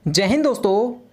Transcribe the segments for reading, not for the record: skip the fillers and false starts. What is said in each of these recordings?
जय हिंद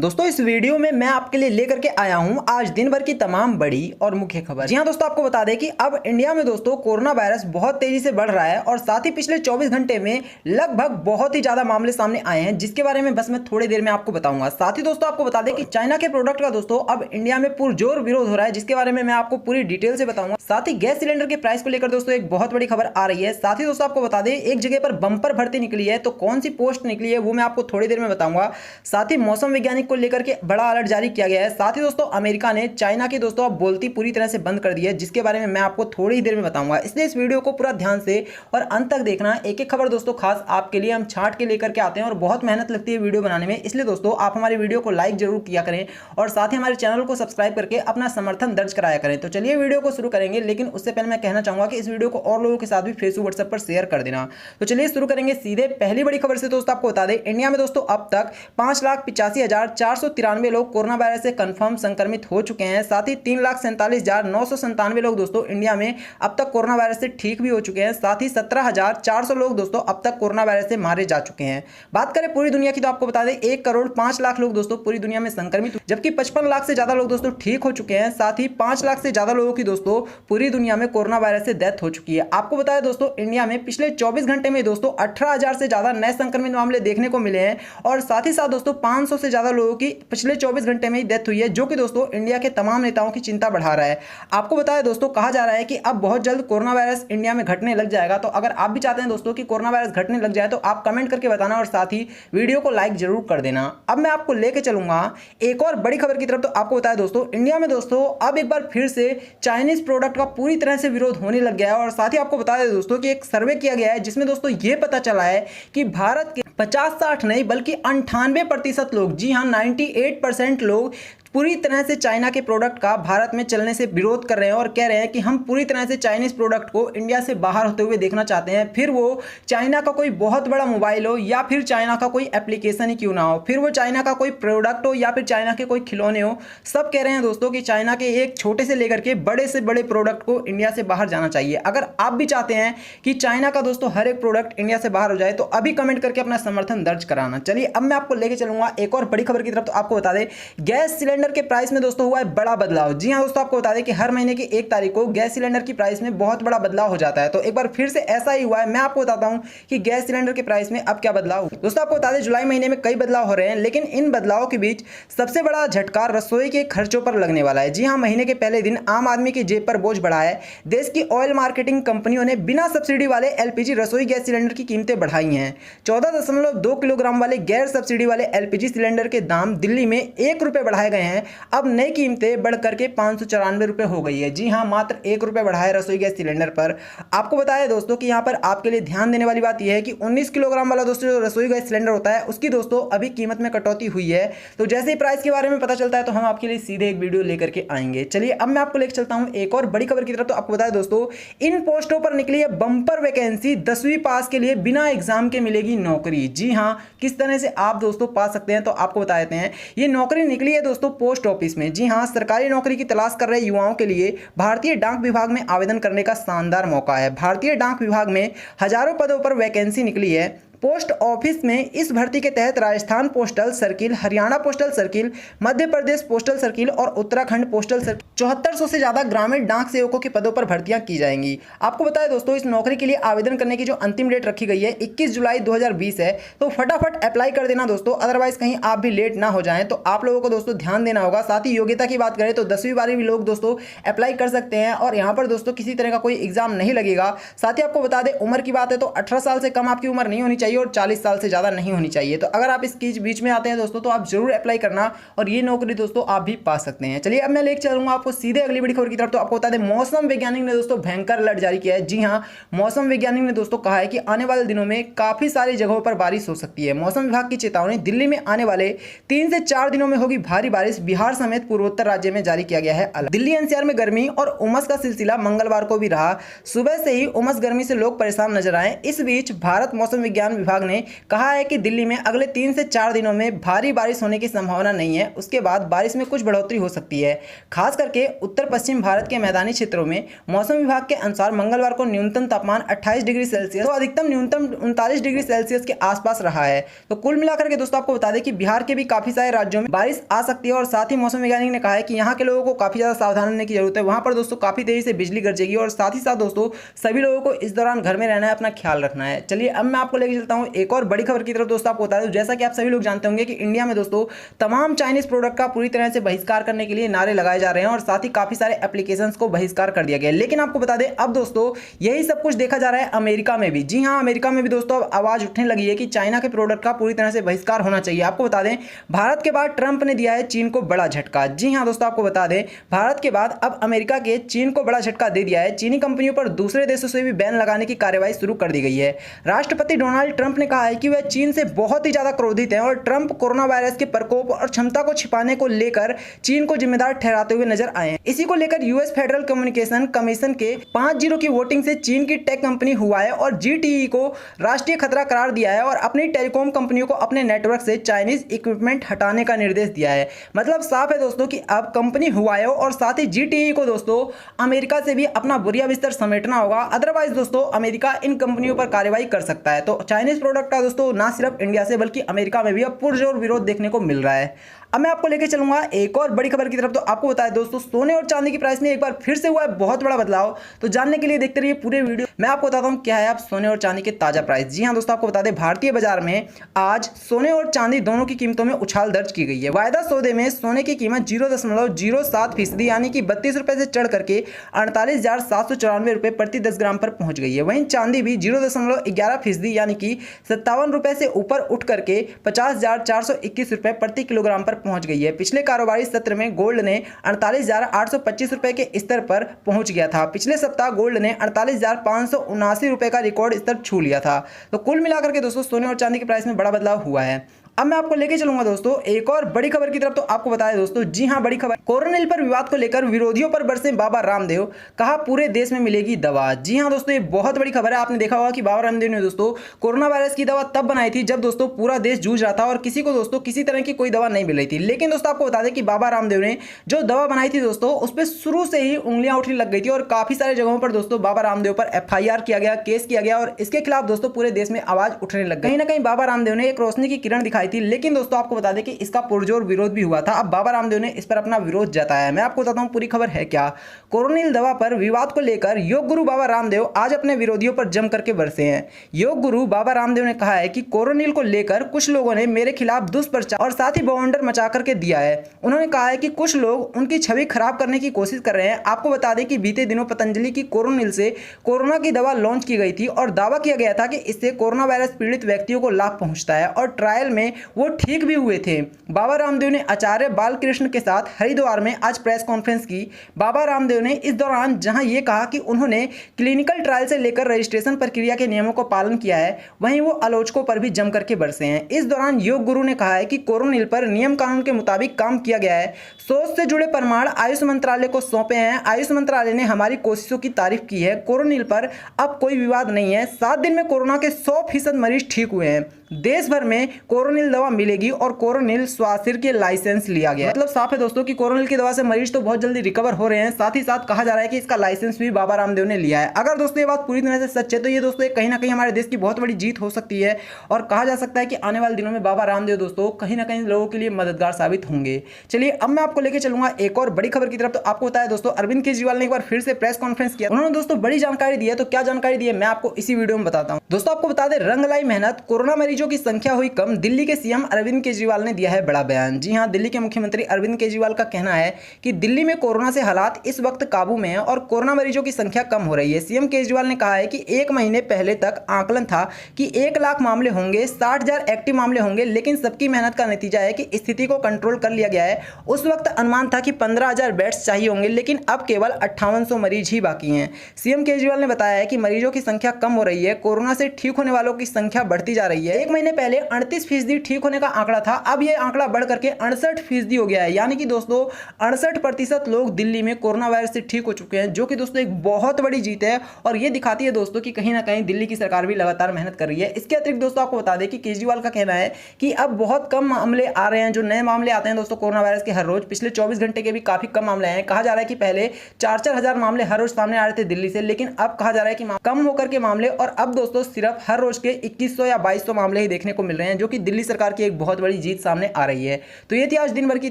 दोस्तों इस वीडियो में मैं आपके लिए लेकर के आया हूं आज दिन भर की तमाम बड़ी और मुख्य खबर। जी हां दोस्तों, आपको बता दें कि अब इंडिया में दोस्तों कोरोना वायरस बहुत तेजी से बढ़ रहा है और साथ ही पिछले 24 घंटे में लगभग बहुत ही ज्यादा मामले सामने आए हैं, जिसके बारे में बस मैं थोड़ी देर में आपको बताऊंगा। साथ ही दोस्तों आपको बता दें कि चाइना के प्रोडक्ट का दोस्तों अब इंडिया में पुरजोर विरोध हो रहा है, जिसके बारे में मैं आपको पूरी डिटेल से बताऊंगा। साथ ही गैस सिलेंडर के प्राइस को लेकर दोस्तों एक बहुत बड़ी खबर आ रही है। साथ ही दोस्तों आपको बता दें एक जगह पर बंपर भर्ती निकली है, तो कौन सी पोस्ट निकली है वो मैं आपको थोड़ी देर में बताऊंगा। साथ ही मौसम वैज्ञानिक को लेकर के बड़ा अलर्ट जारी किया गया है। साथ ही दोस्तों अमेरिका ने चाइना की दोस्तों अब बोलती पूरी तरह से बंद कर दी है, जिसके बारे में मैं आपको थोड़ी ही देर में बताऊंगा। इसलिए इस वीडियो को पूरा ध्यान से और अंत तक देखना। एक एक खबर दोस्तों खास आपके लिए हम छांट के लेकर के आते हैं और बहुत मेहनत लगती है वीडियो बनाने में, इसलिए दोस्तों आप हमारी वीडियो को लाइक जरूर किया करें और साथ ही हमारे चैनल को सब्सक्राइब करके अपना समर्थन दर्ज कराया करें। तो चलिए वीडियो को शुरू करेंगे, लेकिन उससे पहले मैं कहना चाहूंगा कि इस वीडियो को और लोगों के साथ भी फेसबुक व्हाट्सएप पर शेयर कर देना। तो चलिए शुरू करेंगे सीधे पहली बड़ी खबर से। दोस्तों आपको बता दें इंडिया में दोस्तों अब तक 5,85,493 लोग कोरोना वायरस से कंफर्म संक्रमित हो चुके हैं। साथ ही 3,47,997 लोग दोस्तों इंडिया में अब तक कोरोना वायरस से ठीक भी हो चुके हैं। साथ ही 17,400 लोग दोस्तों अब तक कोरोना वायरस से मारे जा चुके हैं। बात करें पूरी दुनिया की तो आपको बता दें 1,05,00,000 लोग दोस्तों पूरी दुनिया में संक्रमित, जबकि 55 लाख से ज्यादा लोग दोस्तों ठीक हो चुके हैं। साथ ही 5 लाख से ज्यादा लोगों की दोस्तों पूरी दुनिया में कोरोना वायरस से डेथ हो चुकी है। आपको बताया दोस्तों इंडिया में पिछले 24 घंटे में दोस्तों 18,000 से ज्यादा नए संक्रमित मामले देखने को मिले हैं और साथ ही साथ दोस्तों 500 से ज्यादा लोगों की पिछले 24 घंटे में ही डेथ हुई है, जो कि दोस्तों इंडिया के तमाम नेताओं की चिंता बढ़ा रहा है। आपको बताया दोस्तों कहा जा रहा है कि अब बहुत जल्द कोरोना वायरस इंडिया में घटने लग जाएगा। तो अगर आप भी चाहते हैं दोस्तों कि कोरोना वायरस घटने लग जाए तो आप कमेंट करके बताना और साथ ही वीडियो को लाइक जरूर कर देना। अब मैं आपको लेके चलूंगा एक और बड़ी खबर की तरफ। तो आपको बताया दोस्तों इंडिया में दोस्तों अब एक बार फिर से चाइनीज प्रोडक्ट का पूरी तरह से विरोध होने लग गया है और साथ ही आपको बता दें दोस्तों कि एक सर्वे किया गया है, जिसमें दोस्तों यह पता चला है कि भारत के 50-60 नहीं बल्कि 98% लोग, जी हाँ 98% लोग पूरी तरह से चाइना के प्रोडक्ट का भारत में चलने से विरोध कर रहे हैं और कह रहे हैं कि हम पूरी तरह से चाइनीज प्रोडक्ट को इंडिया से बाहर होते हुए देखना चाहते हैं। फिर वो चाइना का कोई बहुत बड़ा मोबाइल हो या फिर चाइना का कोई एप्लीकेशन ही क्यों ना हो, फिर वो चाइना का कोई प्रोडक्ट हो या फिर चाइना के कोई खिलौने हो, सब कह रहे हैं दोस्तों कि चाइना के एक छोटे से लेकर के बड़े से बड़े प्रोडक्ट को इंडिया से बाहर जाना चाहिए। अगर आप भी चाहते हैं कि चाइना का दोस्तों हर एक प्रोडक्ट इंडिया से बाहर हो जाए तो अभी कमेंट करके अपना समर्थन दर्ज कराना। चलिए अब मैं आपको लेके चलूंगा एक और बड़ी खबर की तरफ। तो आपको बता दें गैस सिलेंडर के प्राइस में दोस्तों हुआ है बड़ा बदलाव। जी हां दोस्तों, आपको बता दें कि हर महीने की 1 तारीख को गैस सिलेंडर की प्राइस में बहुत बड़ा बदलाव हो जाता है। तो एक बार फिर से ऐसा ही हुआ है। मैं आपको बताता हूं कि गैस सिलेंडर के प्राइस में अब क्या बदलाव। दोस्तों आपको बता दें जुलाई महीने में कई बदलाव हो रहे हैं, लेकिन इन बदलावों के बीच सबसे बड़ा झटका रसोई के खर्चों पर लगने वाला है। जी हां, महीने के पहले दिन आम आदमी की जेब पर बोझ बढ़ा है। देश की ऑयल मार्केटिंग कंपनियों ने बिना सब्सिडी वाले एलपीजी रसोई गैस सिलेंडर की कीमतें बढ़ाई हैं। 14.2 किलोग्राम वाले गैर सब्सिडी वाले एलपीजी सिलेंडर के दाम दिल्ली में 1 रुपये बढ़ाए गए हैं। अब नई कीमतें बढ़कर के 594 रुपये हो गई है। जी हां, मात्र 1 रुपये बढ़ा है रसोई गैस सिलेंडर पर। आपको बताया दोस्तों कि यहां पर आपके लिए ध्यान देने वाली बात यह है कि 19 किलोग्राम वाला दोस्तों जो रसोई गैस सिलेंडर होता है उसकी दोस्तों अभी कीमत में कटौती हुई है। तो जैसे ही प्राइस के बारे में पता चलता है तो हम आपके लिए सीधे एक वीडियो लेकर के आएंगे। चलिए अब मैं आपको लेकर चलता हूं एक और बड़ी खबर की तरफ। तो आपको बताया दोस्तों इन पोस्टों पर निकली है बंपर वैकेंसी, 10वीं पास के लिए बिना एग्जाम के मिलेगी नौकरी। जी हां, किस तरह से आप दोस्तों पा सकते हैं तो आपको बता देते हैं। ये नौकरी निकली है दोस्तों पोस्ट ऑफिस में। जी हां, सरकारी नौकरी की तलाश कर रहे युवाओं के लिए भारतीय डाक विभाग में आवेदन करने का शानदार मौका है। भारतीय डाक विभाग में हजारों पदों पर वैकेंसी निकली है। पोस्ट ऑफिस में इस भर्ती के तहत Rajasthan postal circle, Haryana postal circle, Madhya Pradesh postal circle और उत्तराखंड पोस्टल सर्किल 7400 से ज्यादा ग्रामीण डाक सेवकों के पदों पर भर्तियां की जाएंगी। आपको बताया दोस्तों इस नौकरी के लिए आवेदन करने की जो अंतिम डेट रखी गई है 21 जुलाई 2020 है। तो फटाफट अप्लाई कर देना दोस्तों, अदरवाइज कहीं आप भी लेट ना हो जाएं। तो आप लोगों को दोस्तों ध्यान देना होगा। साथ ही योग्यता की बात करें तो 10वीं 12वीं लोग दोस्तों अप्लाई कर सकते हैं और यहाँ पर दोस्तों किसी तरह का कोई एग्जाम नहीं लगेगा। साथ ही आपको बता दें उम्र की बात है तो 18 साल से कम आपकी उम्र नहीं होनी चाहिए और 40 साल से ज़्यादा नहीं होनी चाहिए। तो अगर आप इसके बीच में आते हैं दोस्तों तो आप जरूर अप्लाई करना और ये नौकरी दोस्तों आप भी पा सकते हैं। चलिए अब मैं लेकर चलूंगा आपको सीधे अगली बड़ी खबर की तरफ। तो आपको बता दें मौसम वैज्ञानिक ने दोस्तों भयंकर अलर्ट जारी किया है। जी हाँ, मौसम वैज्ञानिक ने दोस्तों कहा है कि आने वाले दिनों में काफी सारी जगहों पर बारिश हो सकती है। मौसम विभाग की चेतावनी दिल्ली में आने वाले 3 से 4 दिनों में होगी भारी बारिश। बिहार समेत पूर्वोत्तर राज्य में जारी किया गया है अलर्ट। दिल्ली एनसीआर में गर्मी और उमस का सिलसिला मंगलवार को भी रहा। सुबह से ही उमस गर्मी से लोग परेशान नजर आए। इस बीच भारत मौसम विज्ञान विभाग ने कहा है कि दिल्ली में अगले 3 से 4 दिनों में भारी बारिश होने की संभावना नहीं है। उसके बाद बारिश में कुछ बढ़ोतरी हो सकती है, खास करके उत्तर पश्चिम भारत के मैदानी क्षेत्रों में। मौसम विभाग के अनुसार मंगलवार को न्यूनतम तापमान 28 डिग्री सेल्सियस तो अधिकतम न्यूनतम 39 डिग्री सेल्सियस के आसपास रहा है। तो कुल मिलाकर के दोस्तों आपको बता दें कि बिहार के भी काफी सारे राज्यों में बारिश आ सकती है और साथ ही मौसम वैज्ञानिक ने कहा है कि यहाँ के लोगों को काफी ज्यादा सावधान रहने की जरूरत है। वहां पर दोस्तों काफी तेजी से बिजली गरजेगी और साथ ही साथ दोस्तों सभी लोगों को इस दौरान घर में रहना है, अपना ख्याल रखना है। चलिए अब मैं आपको लेकर चलता हूं एक और बड़ी खबर की तरफ। दोस्तों आपको बता दूं, जैसा कि आप सभी लोग जानते होंगे कि इंडिया में दोस्तों तमाम चाइनीज प्रोडक्ट का पूरी तरह से बहिष्कार करने के लिए नारे लगाए जा रहे हैं और साथ ही काफी सारे एप्लीकेशंस को बहिष्कार कर दिया गया है। लेकिन आपको बता दें अब दोस्तों यही सब कुछ देखा जा रहा है अमेरिका में भी। जी हाँ, अमेरिका में भी दोस्तों अब आवाज उठने लगी है कि चाइना के प्रोडक्ट का पूरी तरह से बहिष्कार होना चाहिए। आपको बता दें भारत के बाद ट्रंप ने दिया है चीन को बड़ा झटका। जी हाँ दोस्तों, आपको बता दें भारत के बाद अब अमेरिका के चीन को बड़ा झटका दे दिया है। चीनी कंपनियों पर दूसरे देशों से भी बैन लगाने की कार्रवाई शुरू कर दी गई है। राष्ट्रपति डोनाल्ड ट्रंप ने कहा है कि वह चीन से बहुत ही ज्यादा क्रोधित हैं और ट्रंप कोरोना वायरस के प्रकोप और क्षमता को छिपाने को लेकर चीन को जिम्मेदार ठहराते हुए नजर आए हैं। इसी को लेकर यूएस फेडरल कम्युनिकेशन कमीशन के 5-0 की वोटिंग से चीन की टेक कंपनी हुआई और जीटीई को राष्ट्रीय खतरा करार दिया है और अपनी टेलीकॉम कंपनियों को अपने नेटवर्क से चाइनीज इक्विपमेंट हटाने का निर्देश दिया है। मतलब साफ है दोस्तों कि अब कंपनी हुआई और साथ ही जीटीई को दोस्तों अमेरिका से भी अपना बुरिया बिस्तर समेटना होगा, अदरवाइज दोस्तों अमेरिका इन कंपनियों पर कार्रवाई कर सकता है। तो चाइनीज प्रोडक्ट का दोस्तों ना सिर्फ इंडिया से बल्कि अमेरिका में भी अब पुरजोर विरोध देखने को मिल रहा है। अब मैं आपको लेकर चलूंगा एक और बड़ी खबर की तरफ। तो आपको बताया दोस्तों सोने और चांदी की प्राइस में एक बार फिर से हुआ है बहुत बड़ा बदलाव। तो जानने के लिए देखते रहिए पूरे वीडियो। मैं आपको बताता हूं क्या है आप सोने और चांदी के ताजा प्राइस। जी हां दोस्तों, आपको बता दें भारतीय बाजार में आज सोने और चांदी दोनों की कीमतों में उछाल दर्ज की गई है। वायदा सौदे में सोने की कीमत 0.07% यानी कि 32 रुपए से चढ़ करके 48,794 रुपए प्रति 10 ग्राम पर पहुंच गई है। वहीं चांदी भी 0.11% यानी कि 57 रुपए से ऊपर उठ करके 50,421 रुपए प्रति किलोग्राम पर पहुंच गई है। पिछले कारोबारी सत्र में गोल्ड ने 48,825 रुपए के स्तर पर पहुंच गया था। पिछले सप्ताह गोल्ड ने 48,579 रुपए का रिकॉर्ड स्तर छू लिया था। तो कुल मिलाकर के दोस्तों सोने और चांदी के प्राइस में बड़ा बदलाव हुआ है। अब मैं आपको लेके चलूंगा दोस्तों एक और बड़ी खबर की तरफ। तो आपको बताया दोस्तों, जी हां बड़ी खबर, कोरोनिल पर विवाद को लेकर विरोधियों पर बरसे बाबा रामदेव, कहा पूरे देश में मिलेगी दवा। जी हां दोस्तों, ये बहुत बड़ी खबर है। आपने देखा होगा कि बाबा रामदेव ने दोस्तों कोरोना वायरस की दवा तब बनाई थी जब दोस्तों पूरा देश जूझ रहा था और किसी को दोस्तों किसी तरह की कोई दवा नहीं मिल रही थी। लेकिन दोस्तों आपको बता दें कि बाबा रामदेव ने जो दवा बनाई थी दोस्तों उस पर शुरू से ही उंगलियां उठने लग गई थी और काफी सारे जगहों पर दोस्तों बाबा रामदेव पर FIR किया गया, केस किया गया और इसके खिलाफ दोस्तों पूरे देश में आवाज उठने लग गई। कहीं ना कहीं बाबा रामदेव ने एक रोशनी की किरण दिखाई थी। लेकिन दोस्तों आपको बता दें कि इसका पुरजोर विरोध भी हुआ था। अब बाबा रामदेव ने इस पर अपना विरोध जताया है। मैं आपको बताता हूं पूरी खबर है क्या। कोरोनिल दवा पर विवाद को लेकर योग गुरु बाबा रामदेव आज अपने विरोधियों पर जम करके बरसे हैं। योग गुरु बाबा रामदेव ने कहा है कि कोरोनिल को लेकर कुछ लोगों ने मेरे खिलाफ दुष्प्रचार और साथ ही बवंडर मचा करके दिया है। उन्होंने कहा है कि कुछ लोग उनकी छवि खराब करने की कोशिश कर रहे हैं। आपको बता दें कि बीते दिनों पतंजलि की कोरोनिल से कोरोना की दवा लॉन्च की गई थी और दावा किया गया था कि इससे कोरोना वायरस पीड़ित व्यक्तियों को लाभ पहुंचता है और ट्रायल में वो ठीक भी हुए थे। बाबा रामदेव ने आचार्य बालकृष्ण के साथ हरिद्वार में आज प्रेस कॉन्फ्रेंस की। बाबा रामदेव ने इस दौरान जहां ये कहा कि उन्होंने क्लिनिकल ट्रायल से लेकर रजिस्ट्रेशन प्रक्रिया के नियमों को पालन किया है, वहीं वो आलोचकों पर भी जम करके बरसे हैं। इस दौरान योग गुरु ने कहा है कि कोरोनिल पर नियम कानून के मुताबिक काम किया गया है। सोच से जुड़े प्रमाण आयुष मंत्रालय को सौंपे हैं। आयुष मंत्रालय ने हमारी कोशिशों की तारीफ की है। कोरोनिल पर अब कोई विवाद नहीं है। 7 दिन में कोरोना के 100% मरीज ठीक हुए हैं। देश भर में कोरोनिल दवा मिलेगी और कोरोनिल स्वासिर के लाइसेंस लिया गया। मतलब साफ है दोस्तों कि कोरोनिल की दवा से मरीज तो बहुत जल्दी रिकवर हो रहे हैं। साथ ही साथ कहा जा रहा है कि इसका लाइसेंस भी बाबा रामदेव ने लिया है। अगर दोस्तों ये बात पूरी तरह से सच है तो ये दोस्तों कहीं ना कहीं हमारे देश की बहुत बड़ी जीत हो सकती है और कहा जा सकता है कि आने वाले दिनों में बाबा रामदेव दोस्तों कहीं ना कहीं लोगों के लिए मददगार साबित होंगे। चलिए अब मैं आपको लेकर चलूंगा एक और बड़ी खबर की तरफ। तो आपको बताया दोस्तों अरविंद केजरीवाल ने एक बार फिर से प्रेस कॉन्फ्रेंस किया। उन्होंने दोस्तों बड़ी जानकारी दी है। तो क्या जानकारी दी है मैं आपको इसी वीडियो में बताता हूं। दोस्तों आपको बता दें रंग लाई मेहनत, कोरोना मरीजों की संख्या हुई कम, दिल्ली के सीएम अरविंद केजरीवाल ने दिया है बड़ा बयान। जी हां, दिल्ली के मुख्यमंत्री अरविंद केजरीवाल का कहना है कि दिल्ली में कोरोना से हालात इस वक्त काबू में है और कोरोना मरीजों की संख्या कम हो रही है। सीएम केजरीवाल ने कहा है कि 1 महीने पहले तक आकलन था कि 1 लाख मामले होंगे, 60,000 एक्टिव मामले होंगे, लेकिन सबकी मेहनत का नतीजा है कि स्थिति को कंट्रोल कर लिया गया है। उस वक्त अनुमान था कि 15,000 बेड्स चाहिए होंगे, लेकिन अब केवल 5800 मरीज ही बाकी हैं। सीएम केजरीवाल ने बताया है कि मरीजों की संख्या कम हो रही है, कोरोना से ठीक होने वालों की संख्या बढ़ती जा रही है। 1 एक महीने पहले 38% ठीक होने का आंकड़ा था, अब यह आंकड़ा बढ़ करके 68% हो गया है। यानी कि दोस्तों 68% लोग दिल्ली में कोरोना वायरस से ठीक हो चुके हैं, जो कि दोस्तों एक बहुत बड़ी जीत है और ये दिखाती है दोस्तों कि कहीं ना कहीं दिल्ली की सरकार भी लगातार मेहनत कर रही है। इसके अतिरिक्त दोस्तों आपको बता दें कि केजरीवाल का कहना है कि अब बहुत कम मामले आ रहे हैं, जो नए मामले आते हैं दोस्तों कोरोना वायरस के हर रोज। पिछले 24 घंटे के भी काफी कम मामले आए हैं। कहा जा रहा है कि पहले 4-4 हजार मामले हर रोज सामने आ रहे थे दिल्ली से, लेकिन अब कहा जा रहा है कि कम होकर के मामले, और अब दोस्तों सिर्फ हर रोज के 2100 या 2200 मामले ही देखने को मिल रहे हैं, जो कि दिल्ली सरकार की एक बहुत बड़ी जीत सामने आ रही है। तो ये थी आज दिन भर की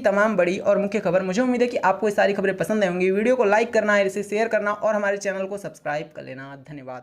तमाम बड़ी और मुख्य खबर। मुझे उम्मीद है कि आपको ये सारी खबरें पसंद आएंगी। वीडियो को लाइक करना, इसे शेयर करना और हमारे चैनल को सब्सक्राइब कर लेना। धन्यवाद।